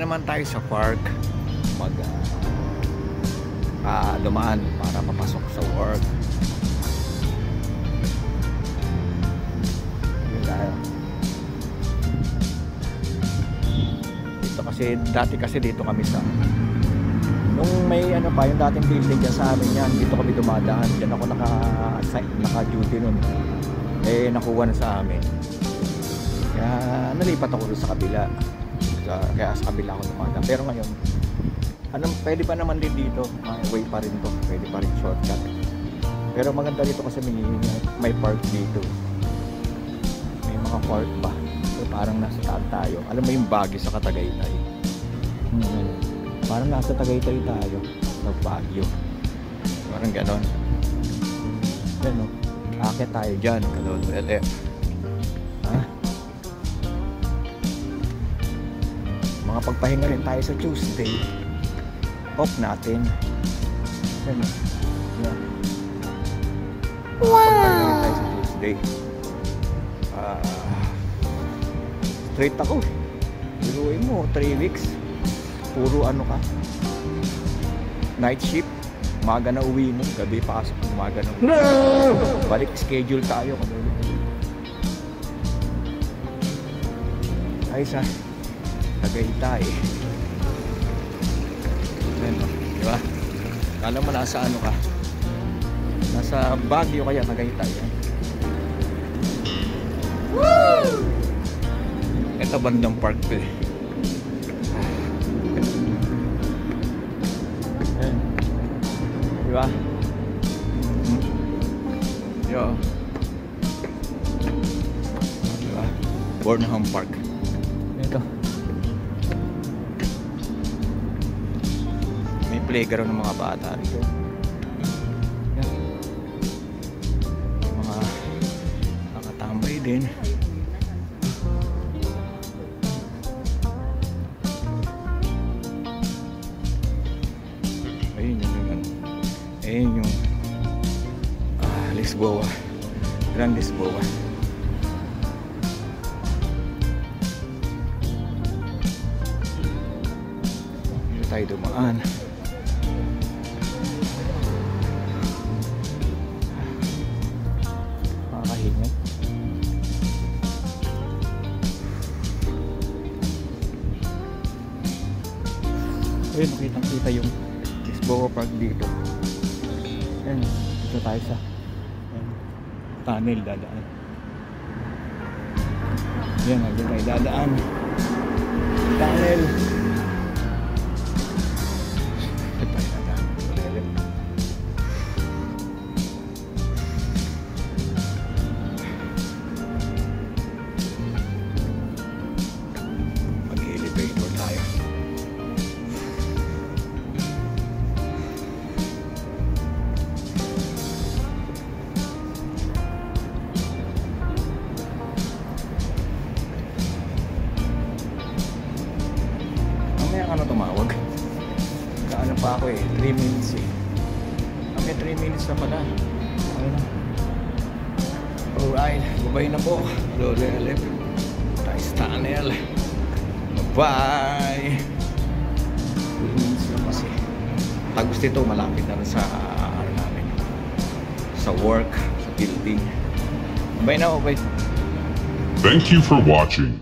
Naman tayo sa park dumaan para papasok sa work. Yun tayo. Dito kasi dati dito kami sa nung may ano pa yung dating building dyan sa amin yan, dito kami dumadaan. Diyan ako naka-duty nun. Eh nakuha na sa amin. Kaya nalipat ako doon sa kabila. Kaya sa kabila ako dumadaan. Pero ngayon pwede pa naman din dito, way pa rin to, pwede pa rin shortcut. Pero maganda dito kasi may park dito, may mga park ba, so parang nasa taan tayo. Alam mo yung Baguio sa Tagaytay, parang nasa Tagaytay tayo sa Baguio, parang ganon. Yan o, akit tayo dyan, ganon. Mga pagpahinga rin tayo sa Tuesday off natin. Yan. Yeah. Wow! Tayo sa Tuesday. Straight ako. Biruin mo, 3 weeks. Puro ano ka. Night shift. Umaga na uwi mo. Gabi pasok. Umaga na uwi. No! Balik schedule tayo. Ay sa Tagaytay. Diba? Kala mo nasa ano ka? Nasa Baguio kaya Tagaytay. Woo! Ito bandang park ko eh. Diba? Yo. Diba? Bornholm Park. Ito. Playground ng mga bata rito. Yan. Mga nakatambay din. Ayun yung Lisboa, Grand Lisboa. Dito tayo dumaan. Ayun, kitang-kita yung Lisboa Park dito. Ayun, dito tayo sa tunnel dadaan. Ayun, dito tayo dadaan. Tunnel. Dito tayo dadaan. Mag-elevator tayo. Ano tumawag? Kaano pa ako eh, 3 minutes eh. Okay, 3 minutes na pala. Ayun na. Alright, babay na po. Lolo Elip. Tayo sa tunnel. Bye! 3 minutes na kasi. Tagos dito, malapit na rin sa ano namin. Sa work, sa building. Babay na, babay. Thank you for watching.